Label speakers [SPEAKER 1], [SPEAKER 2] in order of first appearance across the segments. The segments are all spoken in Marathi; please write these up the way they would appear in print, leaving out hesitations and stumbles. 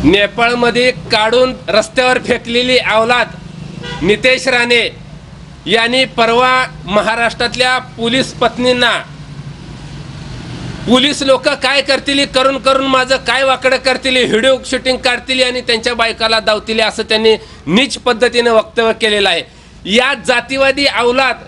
[SPEAKER 1] नेपाळमध्ये काढून रस्त्यावर फेकलेली अवलाद नितेश राणे यांनी परवा महाराष्ट्रातल्या पोलीस पत्नींना पोलीस लोक काय करतील करून करून माझं काय वाकडं करतील व्हिडिओ शूटिंग काढतील आणि त्यांच्या बायकाला दावतील असं त्यांनी नीच पद्धतीने वक्तव्य केलेलं आहे। या जातीवादी अवलाद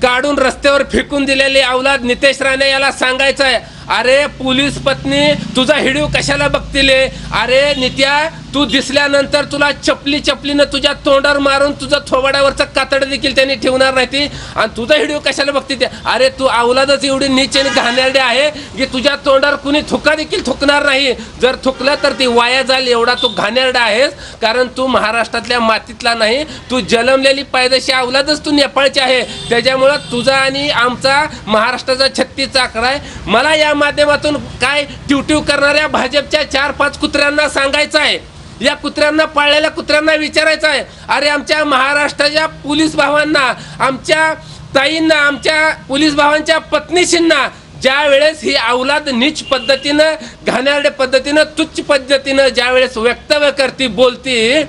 [SPEAKER 1] काढून रस्त्यावर फेकून दिलेली अवलाद नितेश राणे याला सांगायचं आहे, अरे पोलीस पत्नी तुझा व्हिडिओ कशाला बघतील? अरे नित्या तू दिसल्यानंतर तुला चपलीनं तुझ्या तोंडावर मारून तुझा थोबाडावरचं कातड देखील त्यांनी ठेवणार नाही ती, आणि तुझा व्हिडिओ कशाला बघते ते? अरे तू अवलादच एवढी नीच आणि घाणेरडी आहे की तुझ्या तोंडावर कुणी थुका देखील थुकणार नाही। जर थुकलं तर ती वाया जाईल एवढा तू घाणेरडा आहेस, कारण तू महाराष्ट्रातल्या मातीतला नाही, तू जन्मलेली पायदेशी अवलादच तू नेपाळची आहे। त्याच्यामुळं तुझा आणि आमचा महाराष्ट्राचा 36 आकडा आहे। मला या माध्यमातून काय ट्यूट्यू करणाऱ्या भाजपच्या 4-5 कुत्र्यांना सांगायचं आहे, या कुत्र्यांना पाळलेल्या कुत्र्यांना विचारायचं आहे, अरे आमच्या महाराष्ट्राच्या पोलीस भावांना, आमच्या ताईंना, आमच्या पोलीस भावांच्या पत्नीशींना ज्या वेळेस ही अवलाद नीच पद्धतीनं घाणेरड्या पद्धतीनं तुच्छ पद्धतीनं ज्या वेळेस वक्तव्य करते बोलते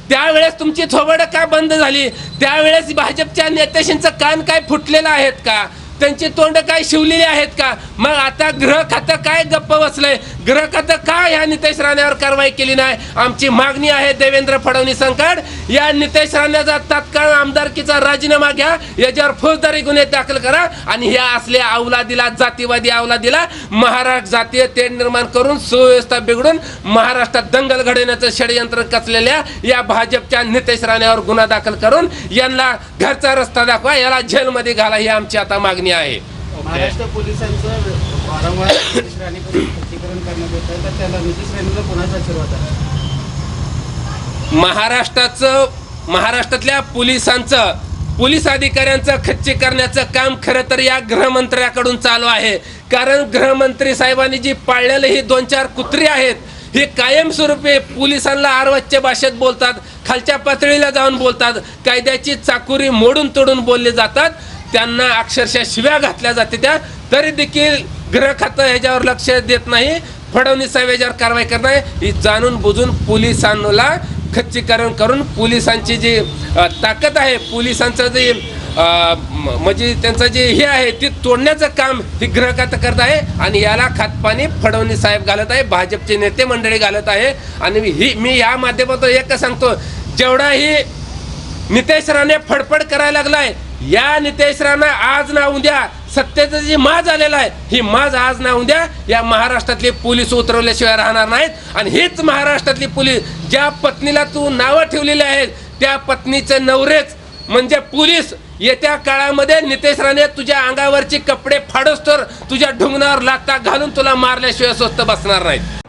[SPEAKER 1] त्यावेळेस तुमची थोबडं का बंद झाली? त्यावेळेस भाजपच्या नेत्याशींचं कान काय फुटलेलं आहेत का? त्यांची तोंड काय शिवलेली आहेत का? मग आता गृह खातं काय गप्प बसलंय? गृह खातं का ह्या नितेश राणेवर कारवाई केली नाही? आमची मागणी आहे देवेंद्र फडणवीसांकडे, या नितेश राणेचा तात्काळ आमदारकीचा राजीनामा घ्या, याच्यावर फौजदारी गुन्हे दाखल करा आणि ह्या असल्या अवलादीला, जातीवादी अवलादीला महाराष्ट्र जातीय तेढ निर्माण करून सुव्यवस्था बिघडून महाराष्ट्रात दंगल घडवण्याचं षडयंत्र कचलेल्या या भाजपच्या नितेश राणेवर गुन्हा दाखल करून यांना घरचा रस्ता दाखवा, याला जेलमध्ये घाला, ही आमची आता मागणी आहे।
[SPEAKER 2] महाराष्ट्र पोलिसांचं वारंवार नितेश राणेकडून खच्चीकरण करण्यात येत आहे, तर त्याला नितेश राणेला कोणाचा आशीर्वाद आहे?
[SPEAKER 1] महाराष्ट्रातल्या पोलिसांचं, पोलीस अधिकाऱ्यांचं खच्ची करण्याचं काम खरं तर या गृहमंत्र्याकडून चालू आहे। कारण गृहमंत्री साहेबांनी जी पाळलेली ही 2-4 कुत्री आहेत हे कायमस्वरूपी पोलिसांना आरवच्च्या भाषेत बोलतात, खालच्या पातळीला जाऊन बोलतात, कायद्याची चाकुरी मोडून तोडून बोलले जातात, त्यांना अक्षरशः शिव्या घातल्या जाते त्या, तरी देखील गृह खातं ह्याच्यावर लक्ष देत नाही। फडणवीस साहेब याच्यावर कारवाई करणार ही जाणून बुजून पोलिसांना खच्चीकरण करून पोलिसांची जी ताकद आहे, पोलिसांचं जे म्हणजे त्यांचं जे हे आहे ते तोडण्याचं काम ही गृह खातं करत आहे आणि याला खातपाणी फडणवीस साहेब घालत आहे, भाजपचे नेते मंडळी घालत आहे। आणि मी या माध्यमातून एक सांगतो, जेवढा ही नितेश राणे फडफड करायला लागलाय, या नितेश राणे आज ना उद्या सत्तेचं जी माज आलेला आहे, ही माज आज ना उद्या या महाराष्ट्रातले पोलीस उतरवल्याशिवाय राहणार नाहीत। आणि हेच महाराष्ट्रातली पोलीस, ज्या पत्नीला तू नावं ठेवलेली आहेत त्या पत्नीचे नवरेच म्हणजे पोलीस येत्या काळामध्ये नितेश राणे तुझ्या अंगावरचे कपडे फाडोस तर तुझ्या ढुंगणावर लागता घालून तुला मारल्याशिवाय स्वस्त बसणार नाहीत।